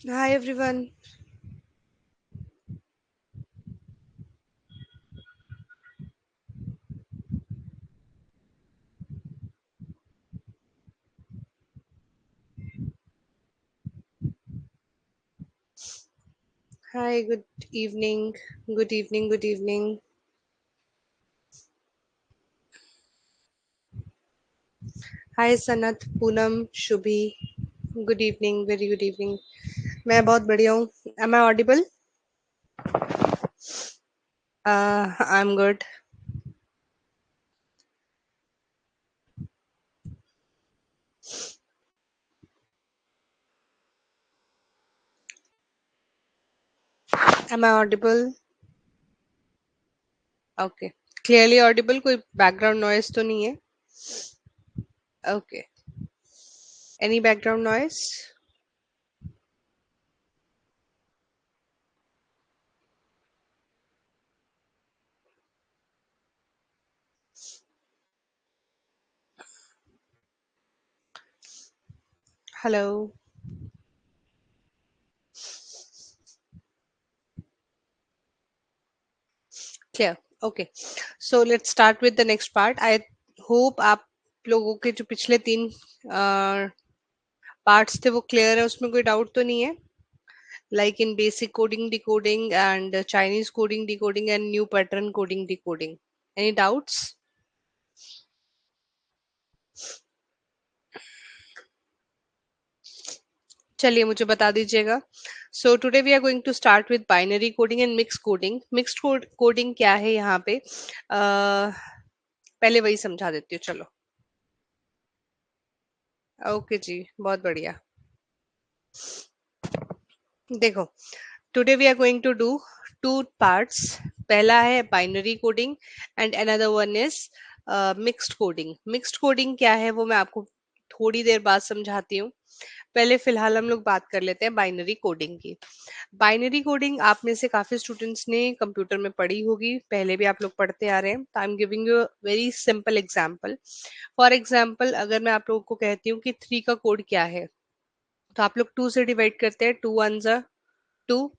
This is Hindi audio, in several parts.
Hi everyone. Hi, good evening. Good evening. Good evening. Hi Sanat, Poonam, Shubhi. Good evening. Very good evening. मैं बहुत बढ़िया हूँ. Am I audible? I'm good. Am I audible? Okay. Clearly audible. कोई background noise तो नहीं है? Okay. Any background noise? Hello. Clear. Okay. So let's start with the next part. I hope आप लोगों के जो पिछले 3 पार्ट्स थे वो क्लियर है, उसमें कोई डाउट तो नहीं है? Like in basic coding decoding and Chinese coding decoding and new pattern coding decoding. Any doubts? चलिए मुझे बता दीजिएगा. So today we are going to start with binary coding and mixed coding. Mixed coding क्या है यहाँ पे? पहले वही समझा देती हूँ, चलो. ओके जी, बहुत बढ़िया. देखो, today we are going to do two parts. पहला है binary coding and another one is mixed coding. Mixed coding क्या है वो मैं आपको थोड़ी देर बाद समझाती हूँ. पहले फिलहाल हम लोग बात कर लेते हैं बाइनरी कोडिंग की. बाइनरी कोडिंग आप में से काफी स्टूडेंट्स ने कंप्यूटर में पढ़ी होगी, पहले भी आप लोग पढ़ते आ रहे हैं. तो I am giving you very simple example. For example अगर मैं आप लोगों को कहती हूँ कि 3 का कोड क्या है, तो आप लोग 2 से डिवाइड करते हैं. 2 वन जा 2.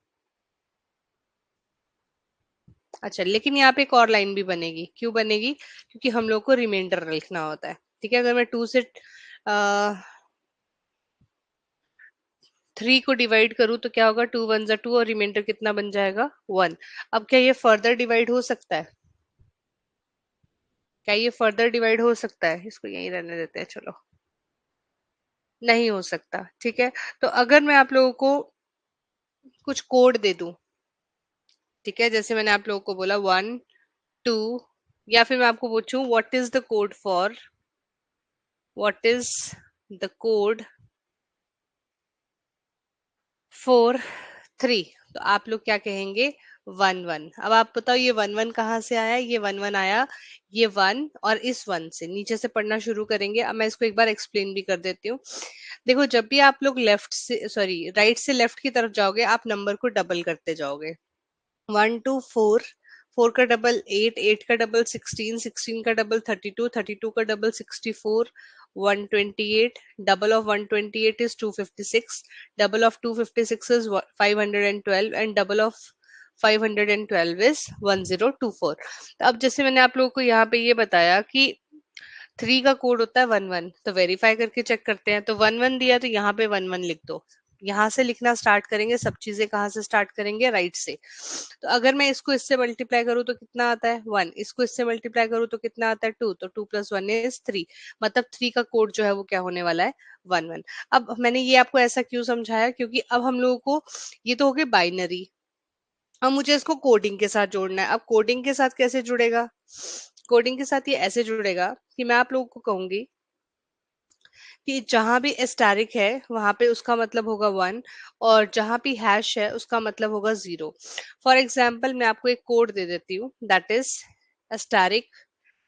अच्छा, लेकिन यहाँ पे एक और लाइन भी बनेगी. क्यों बनेगी? क्योंकि हम लोग को रिमाइंडर लिखना होता है. ठीक है, अगर मैं 2 से 3 को डिवाइड करूँ तो क्या होगा? 2 वन जा 2 और रिमाइंडर कितना बन जाएगा? 1. अब क्या ये फर्दर डिवाइड हो सकता है? क्या ये फर्दर डिवाइड हो सकता है? इसको यहीं रहने देते हैं, चलो. नहीं हो सकता. ठीक है, तो अगर मैं आप लोगों को कुछ कोड दे दूं, ठीक है, जैसे मैंने आप लोगों को बोला 1 2, या फिर मैं आपको पूछूं what is the code for 3, तो आप लोग क्या कहेंगे? 1 1. अब आप बताओ ये 1 1 कहाँ से आया? ये 1 1 आया ये 1 और इस 1 से. नीचे से पढ़ना शुरू करेंगे. अब मैं इसको एक बार एक्सप्लेन भी कर देती हूँ. देखो, जब भी आप लोग लेफ्ट से सॉरी राइट से लेफ्ट की तरफ जाओगे, आप नंबर को डबल करते जाओगे. 1 2 4, 4 का डबल 8, 8 का डबल 16, 16 का डबल 32, 32 का double 64, 128. Double of 128 is 256. Double of 256 is 512 and double of 512 is 1024. तो अब जैसे मैंने आप लोगों को यहाँ पे ये बताया कि 3 का कोड होता है 1 1, तो वेरीफाई करके चेक करते हैं. तो 1 1 दिया तो यहाँ पे 1 1 लिख दो. यहाँ से लिखना स्टार्ट करेंगे. सब चीजें कहाँ से स्टार्ट करेंगे? राइट से. तो अगर मैं इसको इससे मल्टीप्लाई करूँ तो कितना आता है? 1. इसको इससे मल्टीप्लाई करूँ तो कितना आता है? 2. तो 2 + 1 = 3. मतलब 3 का कोड जो है वो क्या होने वाला है? 1 1. अब मैंने ये आपको ऐसा क्यों समझाया? क्योंकि अब हम लोगों को ये तो हो गई बाइनरी. अब मुझे इसको कोडिंग के साथ जोड़ना है. अब कोडिंग के साथ कैसे जुड़ेगा? कोडिंग के साथ ये ऐसे जुड़ेगा कि मैं आप लोगों को कहूंगी कि जहां भी एस्टेरिक है वहां पे उसका मतलब होगा 1, और जहां भी हैश है उसका मतलब होगा 0. फॉर एग्जाम्पल मैं आपको एक कोड दे देती हूँ, that is asterisk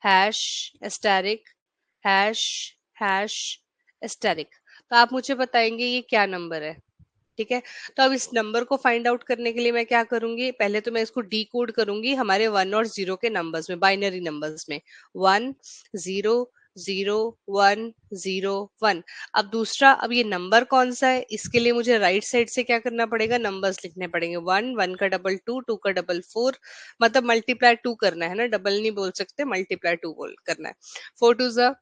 hash asterisk hash hash asterisk. तो आप मुझे बताएंगे ये क्या नंबर है? ठीक है, तो अब इस नंबर को फाइंड आउट करने के लिए मैं क्या करूंगी? पहले तो मैं इसको डी कोड करूंगी हमारे 1 और 0 के नंबर्स में, बाइनरी नंबर्स में. 1 0 0 1 0 1। अब दूसरा, अब ये नंबर कौन सा है, इसके लिए मुझे राइट साइड से क्या करना पड़ेगा, नंबर्स लिखने पड़ेंगे। 1 1 का डबल 2 2 का डबल 4, मतलब मल्टीप्लाई 2 करना है ना, डबल नहीं बोल सकते, मल्टीप्लाई 2 बोल करना है। 4 2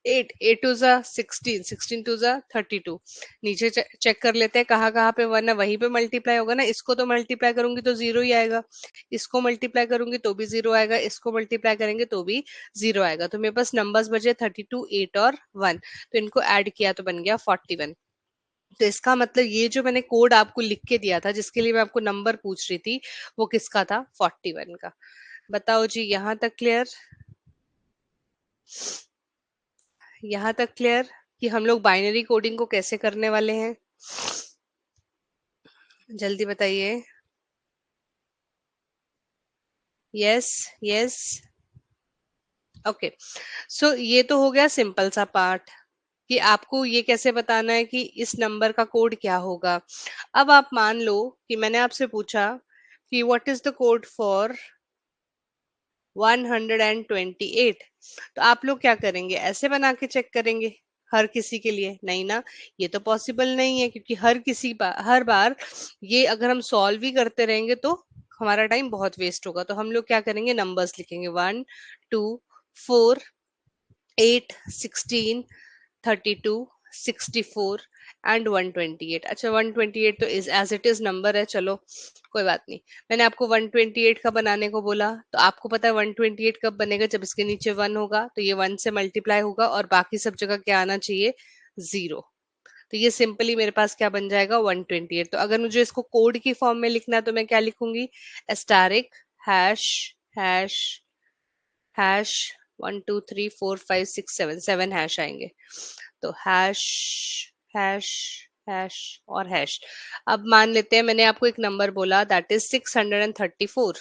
8 8 2 16 16 2 32। नीचे चेक कर लेते हैं कहाँ कहाँ पे वन है, वहीं पे मल्टीप्लाई होगा ना। इसको तो मल्टीप्लाई करूंगी तो जीरो ही आएगा, इसको मल्टीप्लाई करूंगी तो भी जीरो आएगा, इसको मल्टीप्लाई करेंगे तो भी जीरो आएगा। तो मेरे पास नंबर्स बचे 32 8 और 1। तो इनको ऐड किया तो बन गया 41। तो इसका मतलब ये जो मैंने कोड आपको लिख के दिया था, जिसके लिए मैं आपको नंबर पूछ रही थी, वो किसका था, 41 का। बताओ जी, यहाँ तक क्लियर? यहाँ तक क्लियर कि हम लोग बाइनरी कोडिंग को कैसे करने वाले हैं? जल्दी बताइए। Yes, yes. ओके, सो ये तो हो गया सिंपल सा पार्ट कि आपको ये कैसे बताना है कि इस नंबर का कोड क्या होगा। अब आप मान लो कि मैंने आपसे पूछा कि what is the code for 128। तो आप लोग क्या करेंगे, ऐसे बना के चेक करेंगे हर किसी के लिए? नहीं ना, ये तो पॉसिबल नहीं है, क्योंकि हर बार ये अगर हम सॉल्व ही करते रहेंगे तो हमारा टाइम बहुत वेस्ट होगा। तो हम लोग क्या करेंगे, नंबर्स लिखेंगे। 1 2 4 8 16 32 64 एंड 128। अच्छा, 128 तो is as it is number है, चलो कोई बात नहीं। मैंने आपको 128 का बनाने को बोला, तो आपको पता है 128 कब बनेगा, जब इसके नीचे वन होगा तो ये वन से मल्टीप्लाई होगा और बाकी सब जगह क्या आना चाहिए, जीरो। तो ये सिंपली मेरे पास क्या बन जाएगा, 128। तो अगर मुझे इसको कोड की फॉर्म में लिखना है तो मैं क्या लिखूंगी, एस्टारिक हैश हैश हैश 1 2 3 4 5 6 7, 7 हैश आएंगे। तो हैश हैश हैश और हैश। अब मान लेते हैं मैंने आपको एक नंबर बोला, दैट इज 634।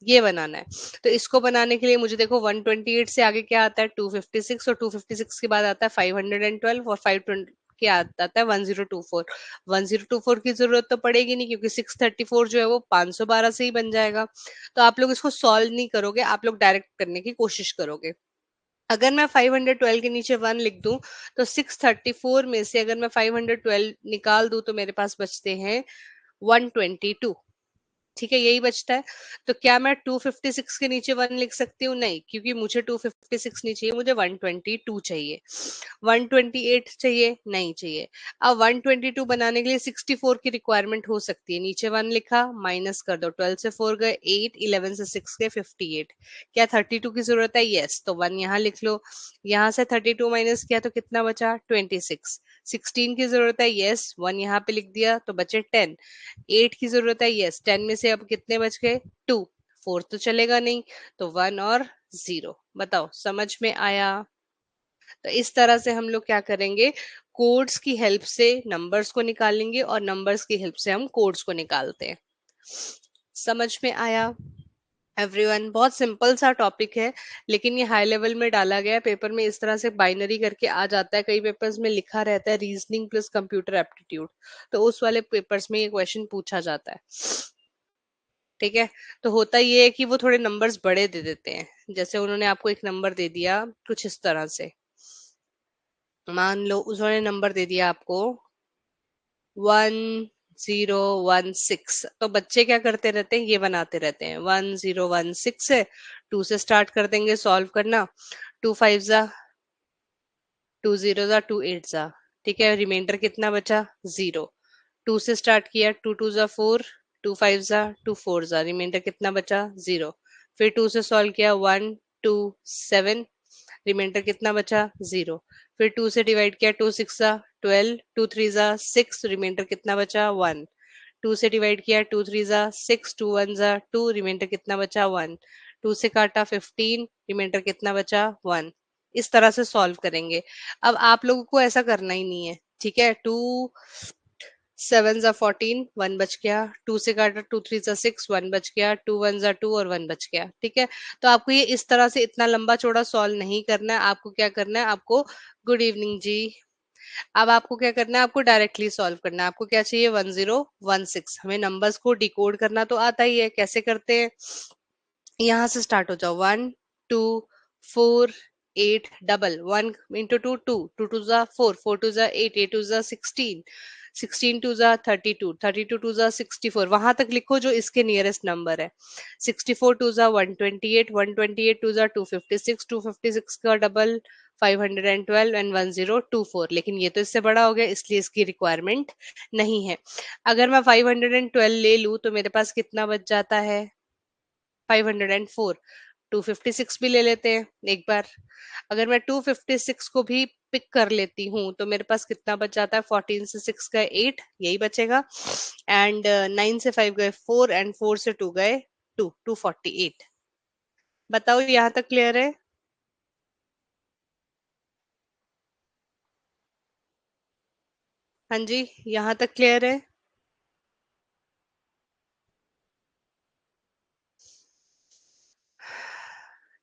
ये बनाना है। तो इसको बनाने के लिए मुझे देखो 128 से आगे क्या आता है, 256, और 256 के बाद आता है 512, और 520 के आता है 1024। 1024 की जरूरत तो पड़ेगी नहीं, क्योंकि 634 जो है वो 512 से ही बन जाएगा। तो आप लोग इसको सॉल्व नहीं करोगे, आप लोग डायरेक्ट करने की कोशिश करोगे। अगर मैं 512 के नीचे वन लिख दूं, तो 634 में से अगर मैं 512 निकाल दूं तो मेरे पास बचते हैं 122। ठीक है, यही बचता है। तो क्या मैं 256 के नीचे वन लिख सकती हूँ? नहीं, क्योंकि मुझे 256 नहीं चाहिए, मुझे 122 चाहिए। 128 चाहिए? नहीं चाहिए। अब 122 बनाने के लिए 64 की रिक्वायरमेंट हो सकती है। नीचे वन लिखा, माइनस कर दो, 12 से 4 गए 8, 11 से 6 गए 58। क्या 32 की जरूरत है? यस, तो वन यहाँ लिख लो। यहाँ से 32 माइनस किया तो कितना बचा, 26। 16 की जरूरत है? यस, वन यहाँ पे लिख दिया तो बचे 10। 8 की जरूरत है? यस, 10 में से अब कितने बच गए, 2। 4 तो चलेगा नहीं, तो 1 और 0। बताओ, समझ में आया? तो इस तरह से हम लोग क्या करेंगे, कोड्स की हेल्प से नंबर्स को निकालेंगे और नंबर्स की हेल्प से हम कोड्स को निकालते हैं। समझ में आया एवरीवन? बहुत सिंपल सा टॉपिक है, लेकिन ये हाई लेवल में डाला गया है। पेपर में इस तरह से बाइनरी करके आ जाता है, कई पेपर्स में लिखा रहता है रीजनिंग प्लस कंप्यूटर एप्टीट्यूड, तो उस वाले पेपर्स में ये क्वेश्चन पूछा जाता है। ठीक है, तो होता ये है कि वो थोड़े नंबर्स बड़े दे देते हैं। जैसे उन्होंने आपको एक नंबर दे दिया कुछ इस तरह से, मान लो उन्होंने नंबर दे दिया आपको 1016। तो बच्चे क्या करते रहते हैं, ये बनाते रहते हैं। 1016 है, 2 से स्टार्ट कर देंगे सॉल्व करना। 2 5 जा 2 0 जा 2 8 जा। ठीक है, रिमाइंडर कितना बचा, 0। 2 से स्टार्ट किया, 2 2 जा 4, 2 5 जा 2 4 जा, रिमाइंडर कितना बचा, 0। फिर 2 से सॉल्व किया, 1 2 7, रिमाइंडर कितना बचा, 0। फिर 2 से डिवाइड किया, 2 6 जा 12, 2 3 जा 6, रिमाइंडर कितना बचा, 1। 2 से डिवाइड किया, 2 3 जा 6, 2 1 जा 2, रिमाइंडर कितना बचा, 1। 2 से काटा 15, रिमाइंडर कितना बचा, 1। इस तरह से सॉल्व करेंगे। अब आप लोगों को ऐसा करना ही नहीं है, ठीक है। 2 7 जा 14, 1 बच गया। 2 से काटा, 2 3 जा 6, 1 बच गया। 2 1 जा 2 और 1 बच गया। ठीक है, तो आपको ये इस तरह से इतना लंबा चौड़ा सॉल्व नहीं करना है। आपको क्या करना है, आपको गुड इवनिंग जी। अब आपको क्या करना है, आपको डायरेक्टली सॉल्व करना है। आपको क्या चाहिए, 1016। हमें नंबर्स को डिकोड करना तो आता ही है, कैसे करते हैं। यहाँ से स्टार्ट हो जाओ, 1 2 4 8 double 1 into 2 2 2 to the 4 4 to the 8 8 to the 16 16 to the 32 32 to the 64 वहां तक लिखो जो इसके नियरेस्ट नंबर है 64 to the 128 128 to the 256 256 का डबल 512 एंड 1024 लेकिन ये तो इससे बड़ा हो गया इसलिए इसकी रिक्वायरमेंट नहीं है अगर मैं 512 ले लूं तो मेरे पास कितना बच जाता है 504 256 भी ले लेते हैं एक बार अगर मैं 256 को भी पिक कर लेती हूँ तो मेरे पास कितना बच जाता है 14 से 6 गए 8 यही बचेगा एंड 9 से 5 गए 4 एंड 4 से 2 गए 2 248 बताओ यहाँ तक क्लियर है हाँ जी यहाँ तक क्लियर है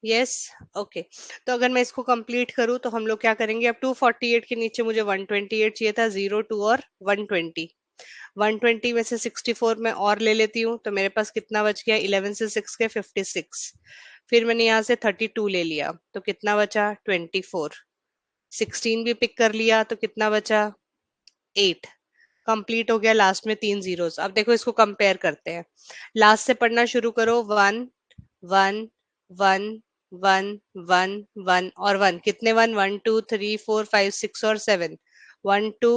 यस ओके तो अगर मैं इसको कंप्लीट करूँ तो हम लोग क्या करेंगे अब 248 के नीचे मुझे 128 चाहिए था 0 2 और 120 120 में से 64 में और ले लेती हूँ तो मेरे पास कितना बच गया 11 से 6 के 56 फिर मैंने यहाँ से 32 ले लिया तो कितना बचा 24 16 भी पिक कर लिया तो कितना बचा 8 कंप्लीट हो गया लास्ट में 3 जीरोस अब देखो इसको कंपेयर करते हैं लास्ट से पढ़ना शुरू करो 1 1 1 1 1 1 और 1 कितने 1 1 2 3 4 5 6 और 7 1 2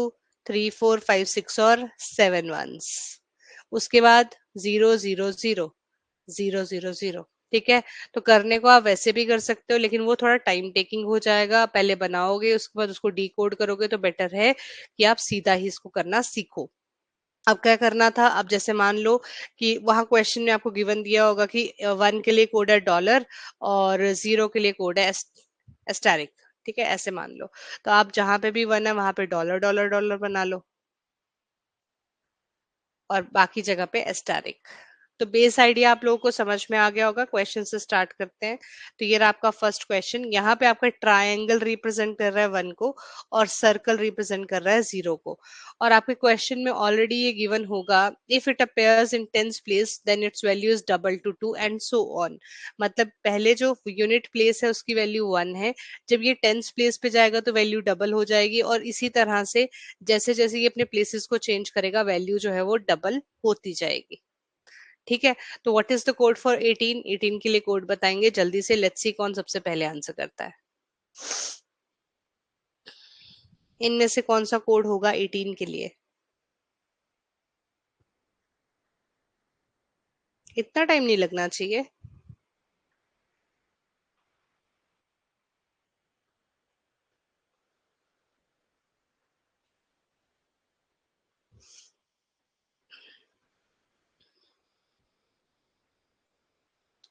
3 4 5 6 और 7 वंस उसके बाद 0 0 0 0 0 0 ठीक है तो करने को आप वैसे भी कर सकते हो लेकिन वो थोड़ा टाइम टेकिंग हो जाएगा पहले बनाओगे उसके बाद उसको डिकोड करोगे तो बेटर है कि आप सीधा ही इसको करना सीखो अब क्या करना था अब जैसे मान लो कि वहां क्वेश्चन में आपको गिवन दिया होगा कि 1 के लिए कोड है डॉलर और 0 के लिए कोड है एस्टेरिक ठीक है ऐसे मान लो तो आप जहां पे भी 1 है वहां पे डॉलर डॉलर डॉलर बना लो और बाकी जगह पे एस्टेरिक तो बेस आइडिया आप लोगों को समझ में आ गया होगा क्वेश्चन से स्टार्ट करते हैं तो ये रहा आपका फर्स्ट क्वेश्चन यहाँ पे आपका ट्रायंगल रिप्रेजेंट कर रहा है 1 को और सर्कल रिप्रेजेंट कर रहा है 0 को और आपके क्वेश्चन में ऑलरेडी ये गिवन होगा if it appears in tens place then its value is double to 2 and so on मतलब पहले जो यूनिट प्लेस है उसकी वैल्यू 1 है जब ये टेंस प्लेस पे जाएगा तो वैल्यू डबल हो जाएगी और इसी तरह से जैसे जैसे ये अपने प्लेसेस को चेंज करेगा वैल्यू जो है वो डबल होती जाएगी ठीक है तो what is the code for 18 18 के लिए कोड बताएंगे जल्दी से लेट्स सी कौन सबसे पहले आंसर करता है इनमें से कौन सा कोड होगा 18 के लिए इतना टाइम नहीं लगना चाहिए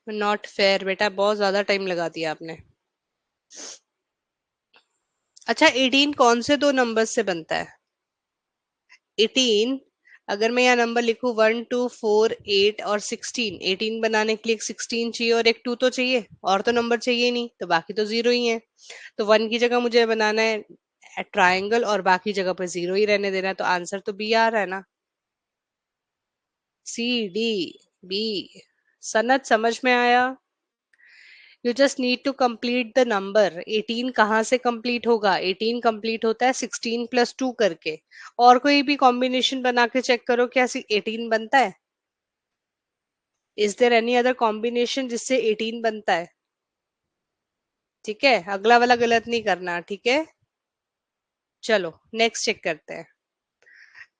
नॉट फेयर बेटा बहुत ज्यादा टाइम लगा दिया आपने अच्छा 18 कौन से दो नंबर से बनता है 18 अगर मैं यहाँ नंबर लिखूं 1 2 4 8 और 16 18 बनाने के लिए एक 16 चाहिए और एक 2 तो चाहिए और तो नंबर चाहिए नहीं तो बाकी तो जीरो ही है तो 1 की जगह मुझे बनाना है ट्राइंगल और बाकी जगह पे जीरो ही रहने देना है तो आंसर तो बी आ रहा है ना सी डी बी सनत समझ में आया you just need to complete the number 18 कहाँ से कंप्लीट होगा 18 कंप्लीट होता है 16 प्लस 2 करके और कोई भी कॉम्बिनेशन बना के चेक करो क्या 18 बनता है is there any other combination जिससे 18 बनता है ठीक है अगला वाला गलत नहीं करना ठीक है चलो नेक्स्ट चेक करते हैं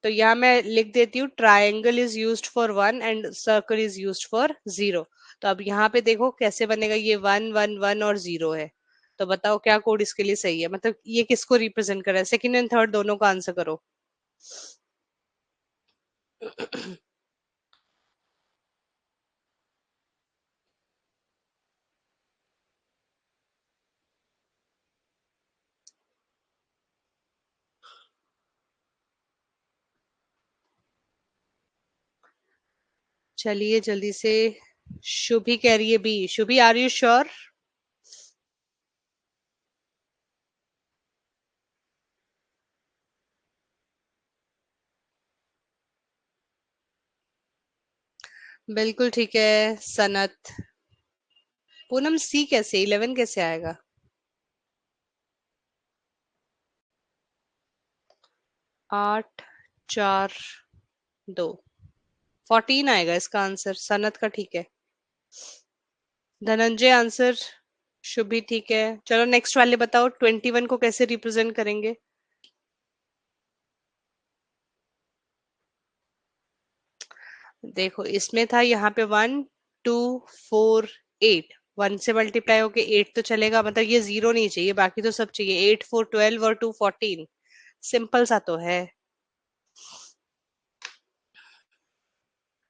तो यहाँ मैं लिख देती हूँ triangle is used for 1 and circle is used for 0 तो अब यहाँ पे देखो कैसे बनेगा ये 1 1 1 और 0 है तो बताओ क्या कोड इसके लिए सही है मतलब ये किसको रिप्रेजेंट कर रहा है सेकंड एंड थर्ड दोनों का आंसर करो चलिए जल्दी से शुभी कह रही है B Shubhi are you sure बिल्कुल ठीक है सनत पूनम सी कैसे 11 कैसे आएगा 8 4 2 14 आएगा इसका आंसर। सनत का ठीक है। धनंजय आंसर शुभ भी ठीक है। चलो नेक्स्ट वाले बताओ, 21 को कैसे रिप्रेजेंट करेंगे? देखो इसमें था यहाँ पे 1 2 4 8, 1 से मल्टीप्लाई होके 8 तो चलेगा, मतलब ये जीरो नहीं चाहिए, बाकी तो सब चाहिए। 8 4 12 और 2 14। सिंपल सा तो है।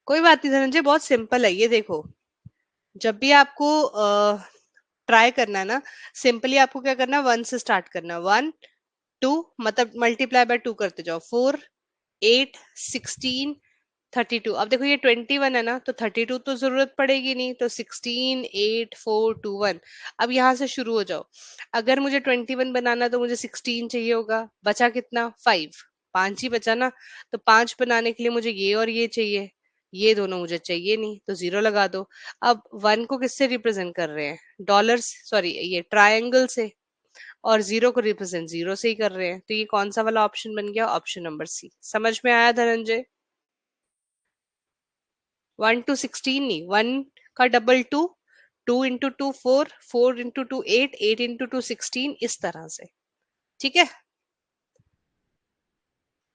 कोई बात नहीं धनंजय, बहुत सिंपल है ये। देखो जब भी आपको ट्राई करना है ना, सिंपली आपको क्या करना है, 1 से स्टार्ट करना है। 1 2 मतलब मल्टीप्लाई बाय 2 करते जाओ। 4 8 16 32। अब देखो ये 21 है ना, तो 32 तो जरूरत पड़ेगी नहीं, तो 16 8 4 2 1। अब यहाँ से शुरू हो जाओ। अगर मुझे 21 बनाना है तो मुझे 16 चाहिए होगा। बचा कितना? 5। 5 ही बचा ना। तो 5 बनाने के लिए मुझे ये और ये चाहिए। ये दोनों मुझे चाहिए नहीं, तो जीरो लगा दो। अब 1 को किससे रिप्रेजेंट कर रहे हैं? डॉलर, सॉरी ये ट्रायंगल से। और जीरो को रिप्रेजेंट जीरो से ही कर रहे हैं, तो ये कौन सा वाला ऑप्शन बन गया? Option number C. समझ में आया धनंजय? 1 to 16 नहीं, 1 का डबल 2, 2 into 2 4, 4 into 2 8, 8 into 2 16, इस तरह से। ठीक है।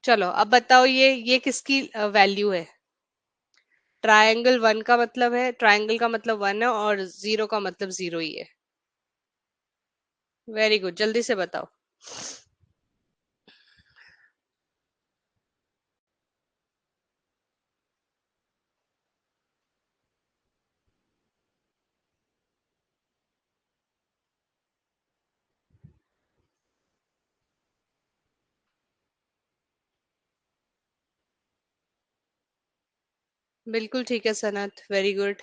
चलो अब बताओ ये किसकी वैल्यू है? ट्रायंगल 1 का मतलब है, ट्रायंगल का मतलब 1 है, और जीरो का मतलब जीरो ही है। वेरी गुड, जल्दी से बताओ। बिल्कुल ठीक है सनत, वेरी गुड।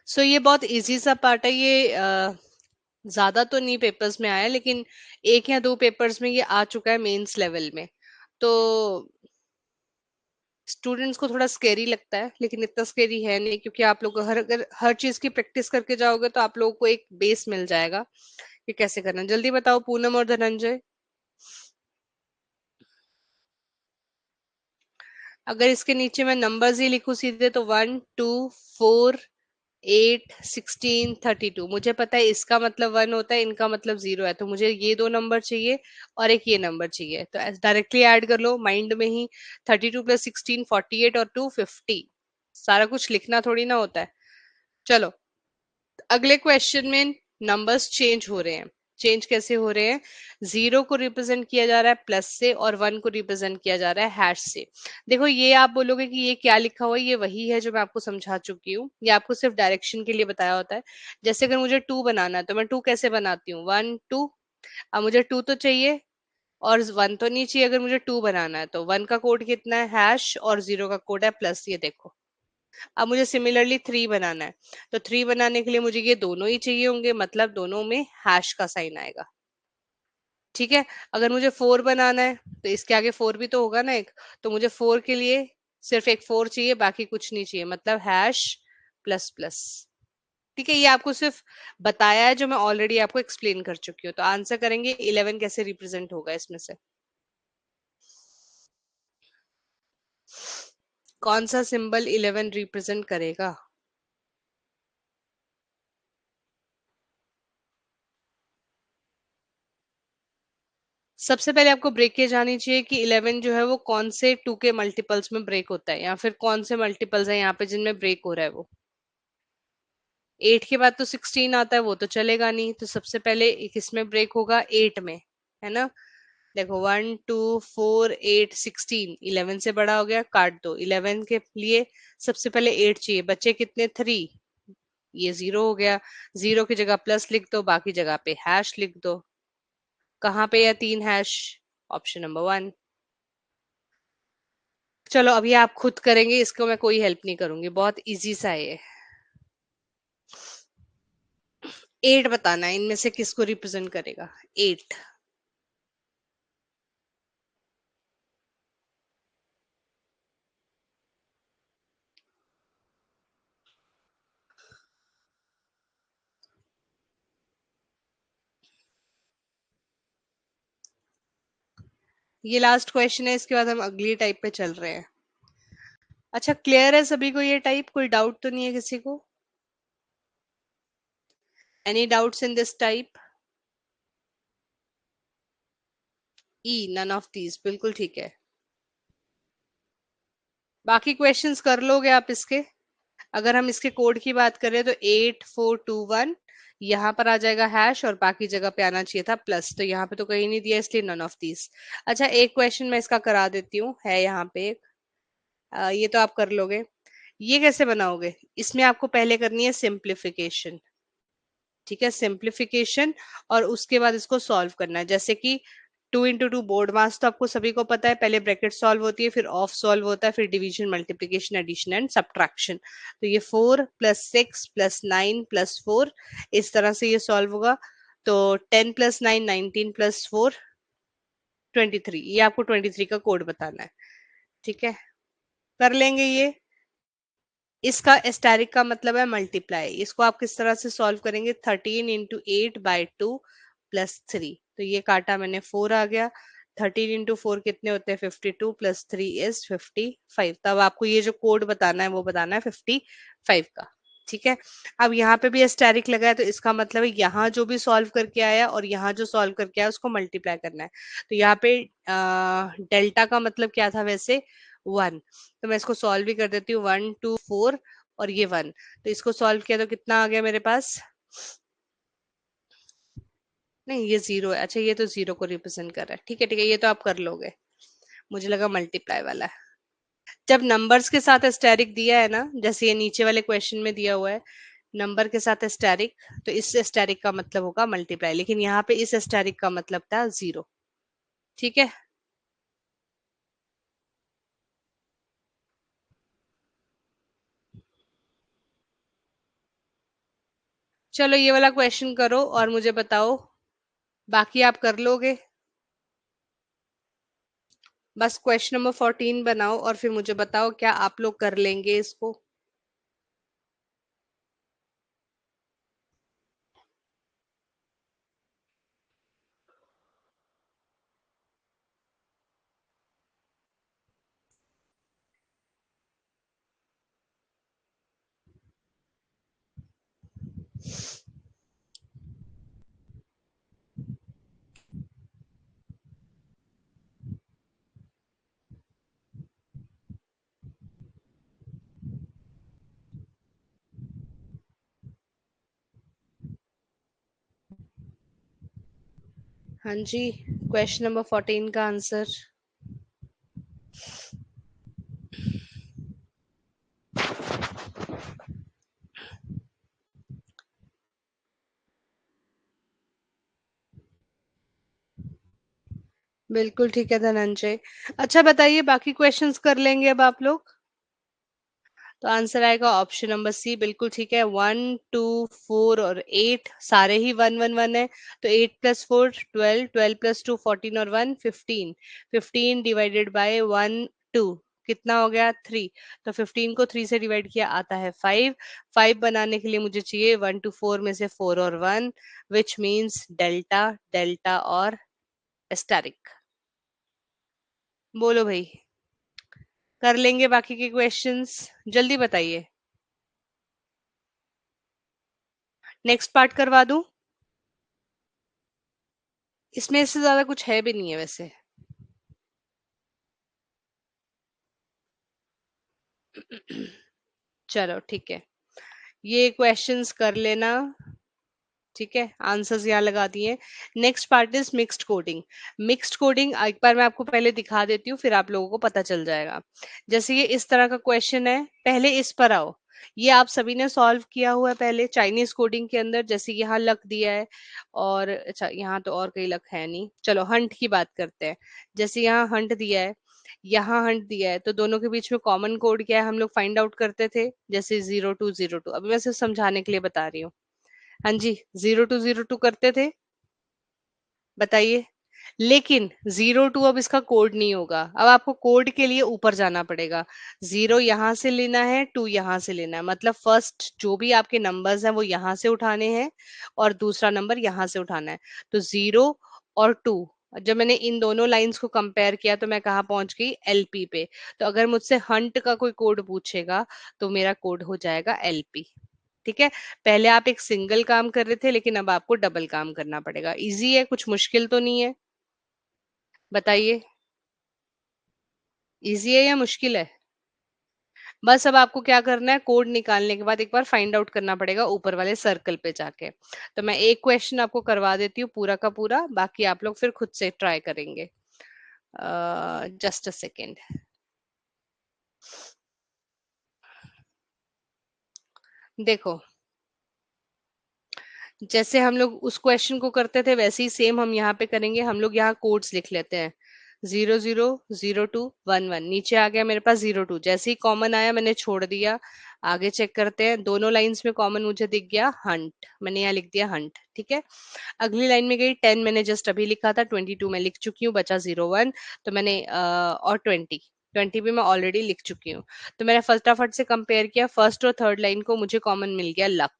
सो ये बहुत इजी सा पार्ट है ये। ज्यादा तो नहीं पेपर्स में आया, लेकिन एक या दो पेपर्स में ये आ चुका है मेंस लेवल में। तो स्टूडेंट्स को थोड़ा स्केरी लगता है, लेकिन इतना स्केरी है नहीं, क्योंकि आप लोग अगर हर चीज की प्रैक्टिस करके जाओगे तो आप लोगों को एक बेस मिल जाएगा कि कैसे करना है। जल्दी बताओ पूनम और धनंजय। अगर इसके नीचे मैं नंबर्स ही लिखूं सीधे, तो 1 2 4 8 16 32, मुझे पता है इसका मतलब 1 होता है, इनका मतलब जीरो है, तो मुझे ये दो नंबर चाहिए और एक ये नंबर चाहिए, तो डायरेक्टली ऐड कर लो माइंड में ही। 32 + 16 48 और 2 50। सारा कुछ लिखना थोड़ी ना होता है। चलो अगले क्वेश्चन में नंबर्स चेंज हो रहे हैं। चेंज कैसे हो रहे हैं? जीरो को रिप्रेजेंट किया जा रहा है प्लस से, और 1 को रिप्रेजेंट किया जा रहा है हैश से। देखो ये आप बोलोगे कि ये क्या लिखा हुआ है, ये वही है जो मैं आपको समझा चुकी हूँ। ये आपको सिर्फ डायरेक्शन के लिए बताया होता है। जैसे अगर मुझे 2 बनाना है, तो मैं 2 कैसे बनाती हूँ? 1 2। अब मुझे 2 तो चाहिए और 1 तो नहीं चाहिए। अगर मुझे 2 बनाना है तो 1 का कोड कितना है? हैश, और जीरो का कोड है प्लस। ये देखो। अब मुझे सिमिलरली 3 बनाना है, तो 3 बनाने के लिए मुझे ये दोनों ही चाहिए होंगे, मतलब दोनों में हैश का साइन आएगा। ठीक है। अगर मुझे 4 बनाना है, तो इसके आगे 4 भी तो होगा ना एक। तो मुझे 4 के लिए सिर्फ एक 4 चाहिए, बाकी कुछ नहीं चाहिए, मतलब हैश प्लस प्लस। ठीक है, ये आपको सिर्फ बताया है जो मैं ऑलरेडी आपको एक्सप्लेन कर चुकी हूँ। तो आंसर करेंगे 11 कैसे रिप्रेजेंट होगा इसमें से? कौन सा सिंबल 11 रिप्रेजेंट करेगा? सबसे पहले आपको ब्रेकेज आनी चाहिए कि 11 जो है वो कौन से 2 के मल्टीपल्स में ब्रेक होता है, या फिर कौन से मल्टीपल्स है यहाँ पे जिनमें ब्रेक हो रहा है वो। 8 के बाद तो 16 आता है, वो तो चलेगा नहीं, तो सबसे पहले किसमें ब्रेक होगा? 8 में, है ना। देखो 1 2 4 8 16, 11 से बड़ा हो गया, काट दो। 11 के लिए सबसे पहले 8 चाहिए, बच्चे कितने? 3। ये जीरो हो गया। जीरो की जगह प्लस लिख दो, बाकी जगह पे हैश लिख दो। कहाँ पे है 3 हैश? Option number 1। चलो अभी आप खुद करेंगे, इसको मैं कोई हेल्प नहीं करूंगी, बहुत इजी सा है ये। 8 बताना है इनमें से किसको रिप्रेजेंट करेगा। 8। ये लास्ट क्वेश्चन है, इसके बाद हम अगली टाइप पे चल रहे हैं। अच्छा, क्लियर है सभी को ये टाइप? कोई डाउट तो नहीं है किसी को? Any doubts in this type? E, none of these, बिल्कुल ठीक है। बाकी क्वेश्चंस कर लोगे आप इसके? अगर हम इसके कोड की बात करें तो 8421 यहाँ पर आ जाएगा हैश, और बाकी जगह पे आना चाहिए था प्लस, तो यहाँ पे तो कहीं नहीं दिया, इसलिए नन ऑफ दीज। अच्छा, एक क्वेश्चन मैं इसका करा देती हूँ, है यहाँ पे एक। ये तो आप कर लोगे। ये कैसे बनाओगे? इसमें आपको पहले करनी है सिंप्लीफिकेशन। ठीक है, सिंप्लीफिकेशन, और उसके बाद इसको सॉल्व करना है। जैसे कि 2 into 2 बोर्ड मास तो आपको सभी को पता है, पहले ब्रैकेट सॉल्व होती है, फिर ऑफ सॉल्व होता है, फिर division, multiplication, addition and subtraction. तो ये 4 + 6 + 9 + 4, इस तरह से ये सॉल्व होगा। तो 10 + 9 19 + 4 23, ये आपको 23 का कोड बताना है। ठीक है, कर लेंगे ये। इसका एस्टेरिक का मतलब है मल्टीप्लाई। इसको आप किस तरह से सॉल्व करेंगे? 13 × 8/2 + 3, तो ये काटा मैंने, 4 आ गया। 13 × 4 कितने होते हैं? 52 + 3 इज 55। तब आपको ये जो कोड बताना है वो बताना है 55 का। ठीक है, अब यहाँ पे भी एस्टेरिक लगा है, तो इसका मतलब है यहाँ जो भी सॉल्व करके आया और यहाँ जो सॉल्व करके आया उसको मल्टीप्लाई करना है। तो यहाँ पे डेल्टा का मतलब क्या था वैसे? 1। तो मैं इसको सॉल्व भी कर देती हूँ। 1 2 4 और ये 1, तो इसको सॉल्व किया तो कितना आ गया मेरे पास? नहीं, ये 0 है। अच्छा, ये तो 0 को रिप्रेजेंट कर रहा है। ठीक है ठीक है, ये तो आप कर लोगे। मुझे लगा मल्टीप्लाई वाला है। जब नंबर्स के साथ एस्टेरिक दिया है ना, जैसे ये नीचे वाले क्वेश्चन में दिया हुआ है, नंबर के साथ एस्टेरिक, तो इस एस्टेरिक का मतलब होगा मल्टीप्लाई, लेकिन यहाँ पे इस एस्टेरिक का मतलब था 0। ठीक है, चलो ये वाला क्वेश्चन करो और मुझे बताओ, बाकी आप कर लोगे। बस क्वेश्चन नंबर 14 बनाओ और फिर मुझे बताओ क्या आप लोग कर लेंगे इसको। हाँ जी, क्वेश्चन नंबर 14 का आंसर। बिल्कुल ठीक है धनंजय। अच्छा बताइए, बाकी क्वेश्चंस कर लेंगे अब आप लोग? तो आंसर आएगा ऑप्शन नंबर सी, बिल्कुल ठीक है। 1 2 4 और 8 सारे ही 1 1 1 है। तो 8 + 4 12, 12 + 2 14 और 1 15, 15 डिवाइडेड बाय 1 2 कितना हो गया? 3। तो 15 को 3 से डिवाइड किया आता है 5। 5 बनाने के लिए मुझे चाहिए 1 to 4 में से 4 और 1, विच मीन्स डेल्टा, डेल्टा और एस्टेरिक। बोलो भाई, कर लेंगे बाकी के क्वेश्चंस? जल्दी बताइए। नेक्स्ट पार्ट करवा दूं? इसमें इससे ज्यादा कुछ है भी नहीं है वैसे। चलो ठीक है, ये क्वेश्चंस कर लेना। ठीक है, आंसर्स यहाँ लगा दिए। Next part is mixed coding. Mixed coding एक बार मैं आपको पहले दिखा देती हूँ, फिर आप लोगों को पता चल जाएगा। जैसे ये इस तरह का क्वेश्चन है, पहले इस पर आओ। ये आप सभी ने सॉल्व किया हुआ है पहले चाइनीज कोडिंग के अंदर। जैसे यहाँ लक दिया है, और अच्छा यहाँ तो और कहीं लक है नहीं। चलो हंट की बात करते हैं। जैसे यहाँ हंट दिया है, यहाँ हंट दिया है, तो दोनों के बीच में कॉमन कोड क्या है हम लोग फाइंड आउट करते थे? जैसे 0 2 0 2। अभी मैं सिर्फ समझाने के लिए बता रही हूँ। हाँ जी, 0 2 0 2 करते थे, बताइए। लेकिन 0 2 अब इसका कोड नहीं होगा। अब आपको कोड के लिए ऊपर जाना पड़ेगा। 0 यहाँ से लेना है, 2 यहाँ से लेना है, मतलब फर्स्ट जो भी आपके नंबर्स हैं वो यहाँ से उठाने हैं और दूसरा नंबर यहाँ से उठाना है। तो 0 और 2 जब मैंने इन दोनों लाइंस को कंपेयर किया तो मैं कहाँ पहुंच गई, एलपी पे। तो अगर मुझसे हंट का कोई कोड पूछेगा तो मेरा कोड हो जाएगा एलपी। ठीक है। पहले आप एक सिंगल काम कर रहे थे, लेकिन अब आपको डबल काम करना पड़ेगा। इजी है, कुछ मुश्किल तो नहीं है, बताइए। इजी है या मुश्किल है? बस अब आपको क्या करना है, कोड निकालने के बाद एक बार फाइंड आउट करना पड़ेगा ऊपर वाले सर्कल पे जाके। तो मैं एक क्वेश्चन आपको करवा देती हूँ पूरा का पूरा, बाकी आप लोग फिर खुद से ट्राई करेंगे। Just a second. देखो, जैसे हम लोग उस क्वेश्चन को करते थे वैसे ही सेम हम यहाँ पे करेंगे। हम लोग यहाँ कोड्स लिख लेते हैं, 000211। नीचे आ गया मेरे पास 02, जैसे ही कॉमन आया मैंने छोड़ दिया। आगे चेक करते हैं, दोनों लाइंस में कॉमन मुझे दिख गया हंट, मैंने यहाँ लिख दिया हंट। ठीक है। अगली लाइन में गई 10, मैंने जस्ट अभी लिखा था। 22 मैं लिख चुकी हूँ, बचा 01। तो मैंने और 20, 20 भी मैं ऑलरेडी लिख चुकी हूँ। तो मैंने फटाफट से कंपेयर किया, फर्स्ट और थर्ड लाइन को मुझे कॉमन मिल गया लक।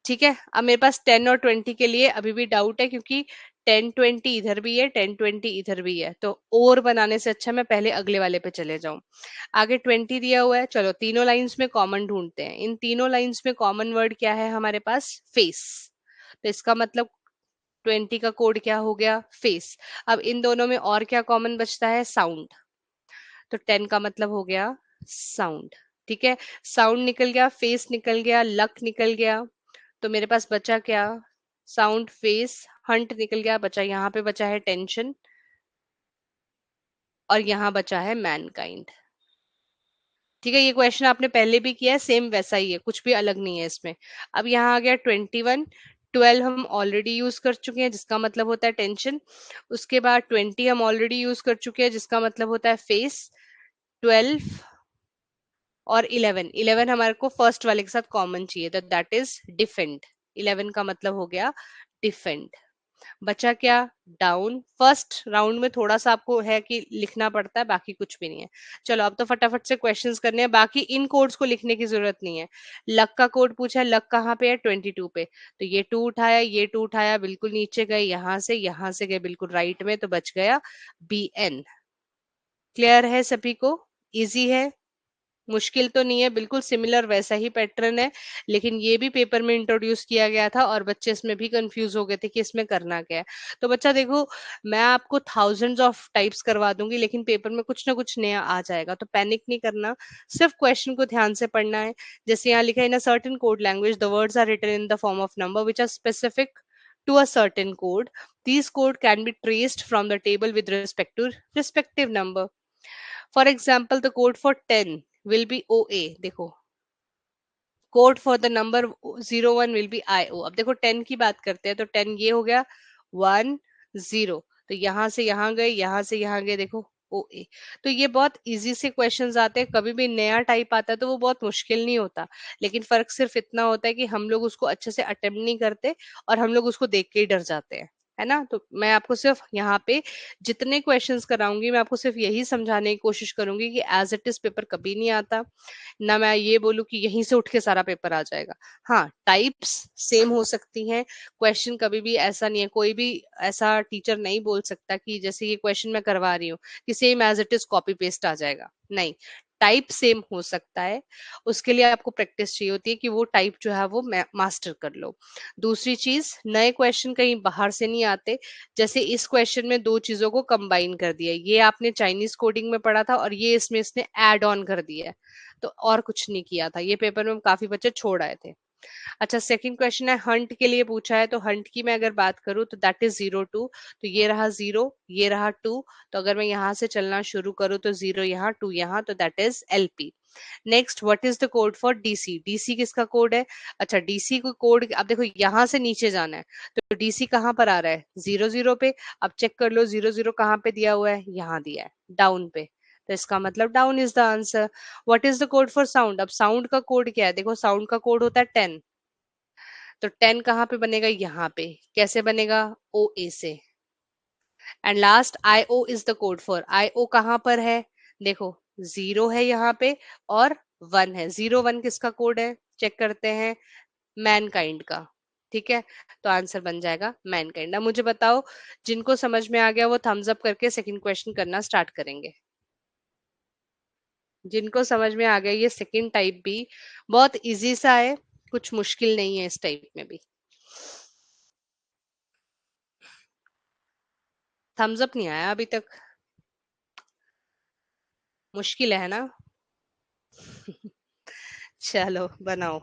ठीक है। अब मेरे पास 10 और 20 के लिए अभी भी डाउट है, क्योंकि 10 20 इधर भी है, 10 20 इधर भी है। तो और बनाने से अच्छा मैं पहले अगले वाले पे चले जाऊं। आगे 20 दिया हुआ है, चलो तीनों लाइंस में कॉमन ढूंढते हैं। इन तीनों लाइंस में कॉमन वर्ड क्या है हमारे पास, फेस। तो इसका मतलब 20 का कोड क्या हो गया, फेस। अब इन दोनों में और क्या कॉमन बचता है, साउंड। तो 10 का मतलब हो गया साउंड। ठीक है। साउंड निकल गया, फेस निकल गया, लक निकल गया। तो मेरे पास बचा क्या, साउंड, फेस, हंट निकल गया। बचा यहाँ पे बचा है टेंशन, और यहाँ बचा है मैनकाइंड। ठीक है। ये क्वेश्चन आपने पहले भी किया है, सेम वैसा ही है, कुछ भी अलग नहीं है इसमें। अब यहाँ आ गया 21। 12 हम ऑलरेडी यूज कर चुके हैं, जिसका मतलब होता है टेंशन। उसके बाद 20 हम ऑलरेडी यूज कर चुके हैं, जिसका मतलब होता है फेस। 12 और 11, 11 हमारे को फर्स्ट वाले के साथ कॉमन चाहिए, तो दैट इज डिफेंड। 11 का मतलब हो गया डिफेंड। बचा क्या, डाउन। फर्स्ट राउंड में थोड़ा सा आपको है कि लिखना पड़ता है, बाकी कुछ भी नहीं है। चलो अब तो फटाफट से क्वेश्चंस करने हैं, बाकी इन कोड्स को लिखने की जरूरत नहीं है। लक का कोड पूछा है, लक कहाँ पे है, 22 पे। तो ये 2 उठाया, ये 2 उठाया, बिल्कुल नीचे गए, यहाँ से गए बिल्कुल राइट में, तो बच गया बी एन। क्लियर है सभी को? इजी है, मुश्किल तो नहीं है, बिल्कुल सिमिलर वैसा ही पैटर्न है। लेकिन ये भी पेपर में इंट्रोड्यूस किया गया था और बच्चे इसमें भी कंफ्यूज हो गए थे कि इसमें करना क्या है। तो बच्चा देखो, मैं आपको थाउजेंड्स ऑफ टाइप्स करवा दूंगी, लेकिन पेपर में कुछ ना कुछ नया आ जाएगा, तो पैनिक नहीं करना। सिर्फ क्वेश्चन को ध्यान से पढ़ना है। जैसे यहाँ लिखा है, in a certain code language the words are written in the form of number which are specific to a certain code. These code can be traced from the table with respect to respective number. For example, the code for 10 will be OA. देखो, code for the number 01 will be IO। अब देखो 10 की बात करते हैं, तो 10 ये हो गया 10। तो यहां से यहां गए, यहां से यहां गए, देखो OA। तो ये बहुत इजी से क्वेश्चंस आते हैं। कभी भी नया टाइप आता है तो वो बहुत मुश्किल नहीं होता, लेकिन फर्क सिर्फ इतना होता है कि हम लोग उसको अच्छे से अटेम्प्ट नहीं करते, और हम लोग उसको देख के ही डर जाते हैं, है ना। तो मैं आपको सिर्फ यहाँ पे जितने क्वेश्चंस कराऊंगी, मैं आपको सिर्फ यही समझाने की कोशिश करूंगी कि एज इट इज पेपर कभी नहीं आता। ना मैं ये बोलूं कि यहीं से उठ के सारा पेपर आ जाएगा। हाँ, टाइप्स सेम हो सकती हैं। क्वेश्चन कभी भी ऐसा नहीं है, कोई भी ऐसा टीचर नहीं बोल सकता कि जैसे ये क्वेश्चन मैं करवा रही हूँ कि same as it is copy paste आ जाएगा, नहीं। टाइप सेम हो सकता है, उसके लिए आपको प्रैक्टिस चाहिए होती है कि वो टाइप जो है वो मास्टर कर लो। दूसरी चीज, नए क्वेश्चन कहीं बाहर से नहीं आते। जैसे इस क्वेश्चन में दो चीजों को कंबाइन कर दिया, ये आपने चाइनीज कोडिंग में पढ़ा था, और ये इसमें इसने ऐड ऑन कर दिया है। तो और कुछ नहीं किया था, ये पेपर में काफी बच्चे छोड़ आए थे। अच्छा, सेकंड क्वेश्चन है हंट के लिए पूछा है, तो हंट की मैं अगर बात करूं तो दैट इज 02। तो ये रहा 0, ये रहा 2। तो अगर मैं यहाँ से चलना शुरू करूँ तो 0 यहाँ, 2 यहाँ, तो that is LP। Next, what is the code for DC? DC किसका कोड है? अच्छा, DC को कोड, अब देखो यहाँ से नीचे जाना है, तो DC कहाँ पर आ रहा है, 00 पे। अब चेक कर लो 00 कहाँ पे दिया हुआ है, यहाँ दिया है डाउन पे। तो इसका मतलब down is the answer. What is the code for sound? अब साउंड का कोड क्या है, देखो साउंड का कोड होता है 10। तो 10 कहाँ पे बनेगा, यहाँ पे। कैसे बनेगा, OA से। And last, IO is the code for, IO कहाँ पर है, देखो 0 है यहाँ पे, और 1 है। 01 किसका कोड है, चेक करते हैं, मैनकाइंड का। ठीक है, तो आंसर बन जाएगा मैनकाइंड। अब मुझे बताओ, जिनको समझ में आ गया वो थम्स अप करके सेकंड क्वेश्चन करना स्टार्ट करेंगे। जिनको समझ में आ गया, ये सेकंड टाइप भी बहुत इजी सा है, कुछ मुश्किल नहीं है इस टाइप में भी। थम्स अप नहीं आया अभी तक, मुश्किल है ना। चलो बनाओ।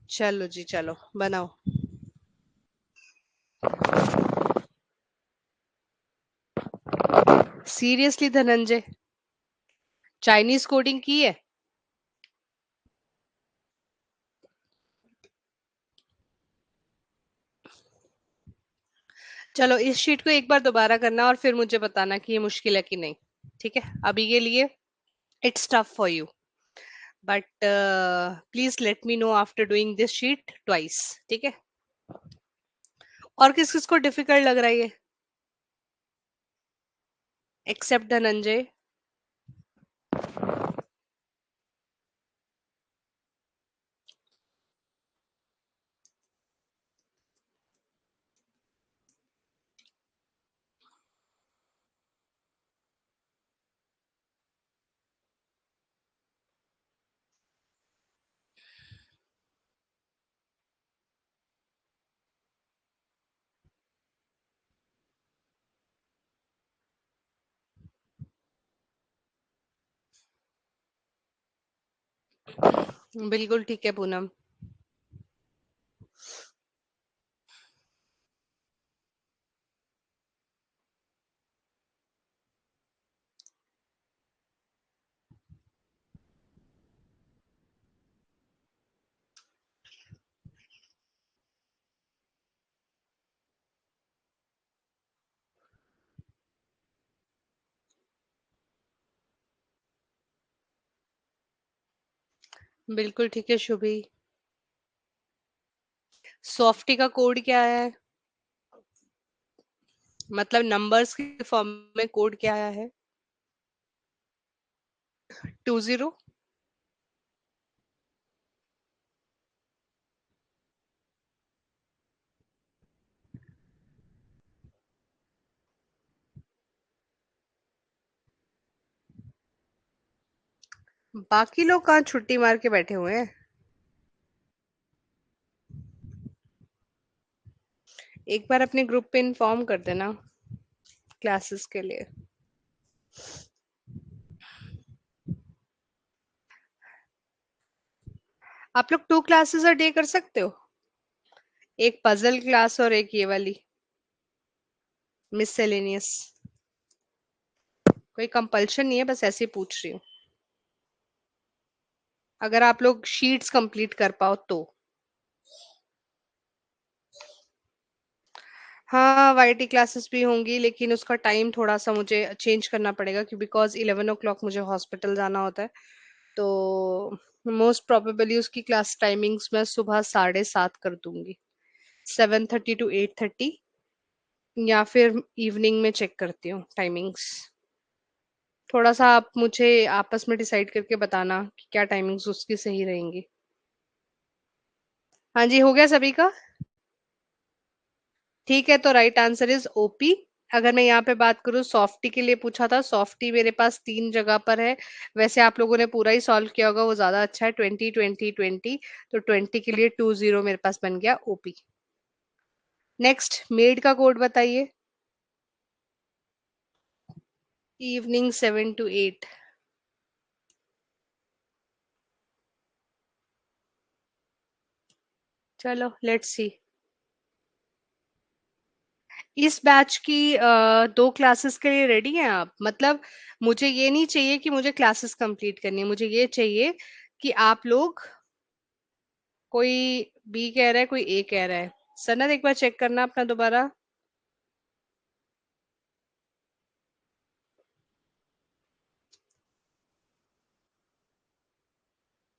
चलो जी, चलो बनाओ। सीरियसली धनंजय, चाइनीज कोडिंग की है? चलो इस शीट को एक बार दोबारा करना और फिर मुझे बताना कि ये मुश्किल है कि नहीं। ठीक है, अभी के लिए it's tough for you, but please let me know after doing this sheet twice. ठीक है। और किस किस को डिफिकल्ट लग रहा है ये, एक्सेप्ट धनंजय? बिल्कुल ठीक है पूनम। बिल्कुल ठीक है शुभी। सॉफ्टी का कोड क्या है? मतलब नंबर्स के फॉर्म में कोड क्या आया है? 20। बाकी लोग कहाँ छुट्टी मार के बैठे हुए हैं? एक बार अपने ग्रुप पे इन्फॉर्म कर देना क्लासेस के लिए। आप लोग 2 क्लासेस अ डे कर सकते हो, एक पजल क्लास और एक ये वाली मिससेलेनियस। कोई कंपल्शन नहीं है, बस ऐसे ही पूछ रही हूँ, अगर आप लोग शीट्स कंप्लीट कर पाओ तो। हाँ, वाईटी क्लासेस भी होंगी, लेकिन उसका टाइम थोड़ा सा मुझे चेंज करना पड़ेगा क्योंकि बिकॉज 11 o'clock मुझे हॉस्पिटल जाना होता है। तो मोस्ट प्रोबेबली उसकी क्लास टाइमिंग्स मैं सुबह 7:30 कर दूंगी, 7:30 to 8:30, या फिर इवनिंग में चेक करती हूँ टाइमिंग्स। थोड़ा सा आप मुझे आपस में डिसाइड करके बताना कि क्या टाइमिंग्स उसकी सही रहेंगी। हाँ जी, हो गया सभी का? ठीक है, तो राइट आंसर इज ओपी। अगर मैं यहाँ पे बात करूँ, सॉफ्टी के लिए पूछा था, सॉफ्टी मेरे पास 3 जगह पर है। वैसे आप लोगों ने पूरा ही सॉल्व किया होगा, वो ज्यादा अच्छा है, 20 20 20। तो 20 के लिए 20 मेरे पास बन गया ओपी। नेक्स्ट, मेड का कोड बताइए। Evening 7 to 8। चलो लेट्स सी। इस बैच की 2 क्लासेस के लिए रेडी हैं आप? मतलब मुझे ये नहीं चाहिए कि मुझे क्लासेस कंप्लीट करनी है, मुझे ये चाहिए कि आप लोग, कोई बी कह रहा है, कोई ए कह रहा है। सनत एक बार चेक करना अपना दोबारा।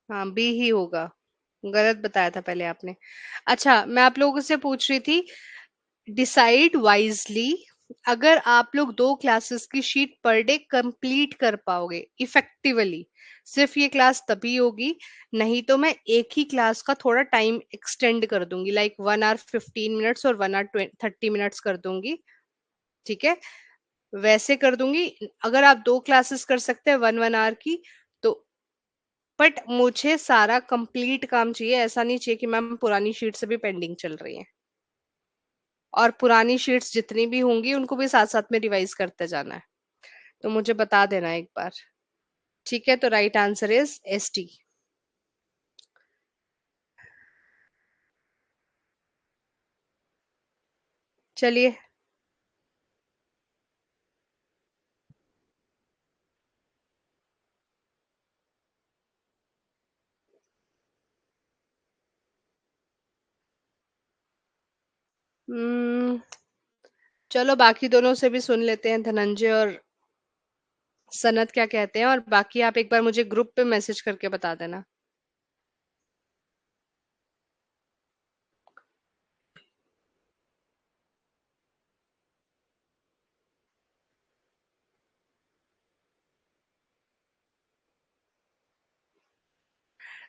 हाँ, बी ही होगा। गलत बताया था पहले आपने। अच्छा, मैं आप लोगों से पूछ रही थी, डिसाइड वाइजली, अगर आप लोग 2 क्लासेस की शीट पर डे कंप्लीट कर पाओगे इफेक्टिवली, सिर्फ ये क्लास तभी होगी, नहीं तो मैं एक ही क्लास का थोड़ा टाइम एक्सटेंड कर दूंगी, लाइक 1 hour 15 minutes और 1 hour 30 minutes कर दूंगी। ठीक है, वैसे कर दूंगी। अगर आप 2 क्लासेस कर सकते हैं 1 1 hour की, तो बट मुझे सारा कंप्लीट काम चाहिए, ऐसा नहीं चाहिए कि मैम पुरानी शीट से भी पेंडिंग चल रही है। और पुरानी शीट्स जितनी भी होंगी उनको भी साथ साथ में रिवाइज करते जाना है, तो मुझे बता देना एक बार। ठीक है, तो राइट आंसर इज ST। चलिए। हम्म, चलो बाकी दोनों से भी सुन लेते हैं, धनंजय और सनत क्या कहते हैं, और बाकी आप एक बार मुझे ग्रुप पे मैसेज करके बता देना।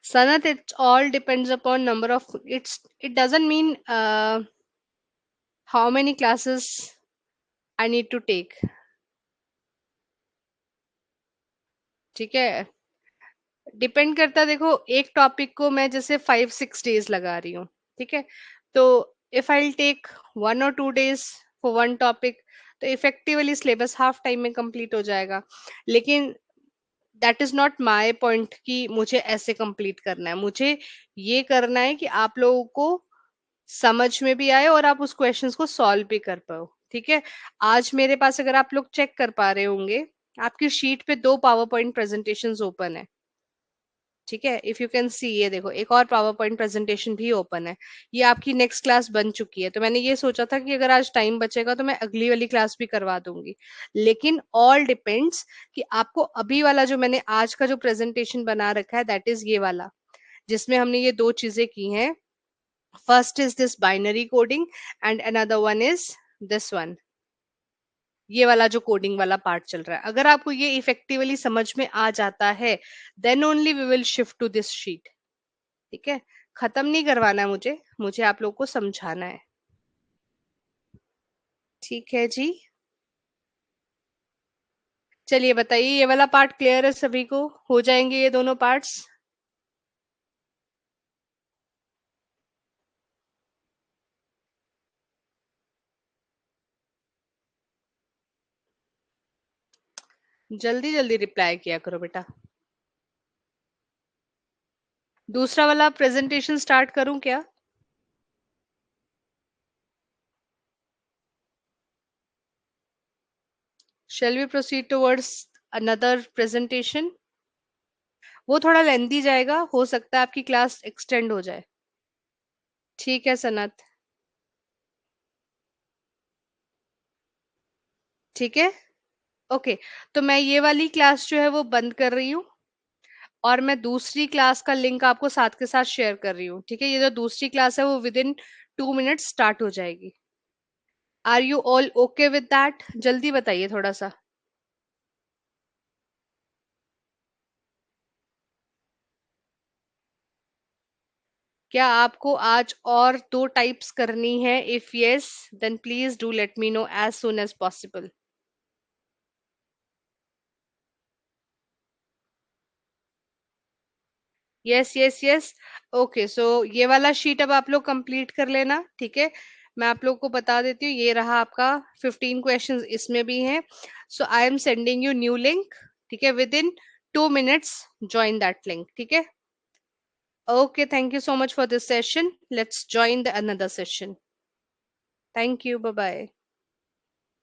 Sanat, it all depends upon number of, it doesn't mean how many classes I need to take। ठीक है, डिपेंड करता है, देखो एक टॉपिक को मैं जैसे 5 6 डेज लगा रही हूँ, ठीक है, तो if I take 1 or 2 days for one topic, तो इफेक्टिवली सिलेबस हाफ टाइम में कंप्लीट हो जाएगा। लेकिन that is not my point कि मुझे ऐसे कंप्लीट करना है, मुझे ये करना है कि आप लोगों को समझ में भी आए और आप उस क्वेश्चंस को सॉल्व भी कर पाओ। ठीक है, आज मेरे पास अगर आप लोग चेक कर पा रहे होंगे, आपकी शीट पे 2 पावर पॉइंट प्रेजेंटेशंस ओपन है। ठीक है, इफ यू कैन सी, ये देखो एक और पावर पॉइंट प्रेजेंटेशन भी ओपन है। ये आपकी नेक्स्ट क्लास बन चुकी है, तो मैंने ये सोचा था कि अगर आज टाइम बचेगा तो मैं अगली वाली क्लास भी करवा दूंगी। लेकिन ऑल डिपेंड्स कि आपको अभी वाला जो मैंने आज का जो प्रेजेंटेशन बना रखा है, दैट इज ये वाला, जिसमें हमने ये 2 चीजें की हैं। First is this binary coding, and another one is this one, ये वाला जो कोडिंग वाला पार्ट चल रहा है। अगर आपको ये इफेक्टिवली समझ में आ जाता है, then only we will shift to this sheet. ठीक है, खत्म नहीं करवाना है मुझे, मुझे आप लोग को समझाना है। ठीक है जी। चलिए बताइए, ये वाला पार्ट क्लियर है सभी को? हो जाएंगे ये दोनों पार्ट्स? जल्दी जल्दी रिप्लाई किया करो बेटा। दूसरा वाला प्रेजेंटेशन स्टार्ट करूं क्या? Shall we proceed towards another presentation? वो थोड़ा लेंदी जाएगा, हो सकता है आपकी क्लास एक्सटेंड हो जाए। ठीक है सनत। ठीक है, ओके। तो मैं ये वाली क्लास जो है वो बंद कर रही हूँ, और मैं दूसरी क्लास का लिंक आपको साथ के साथ शेयर कर रही हूँ। ठीक है, ये जो दूसरी क्लास है वो विद इन 2 मिनट स्टार्ट हो जाएगी। Are you all okay with that? जल्दी बताइए थोड़ा सा। क्या आपको आज और 2 टाइप्स करनी है? If yes, then please do let me know as soon as possible. Yes yes yes. Okay, so ये वाला शीट अब आप लोग कंप्लीट कर लेना। ठीक है, मैं आप लोग को बता देती हूँ, ये रहा आपका 15 क्वेश्चंस, इसमें भी हैं। So I am sending you new link. ठीक है, within 2 minutes join that link. ठीक है, okay, thank you so much for this session, let's join the another session. Thank you, bye bye.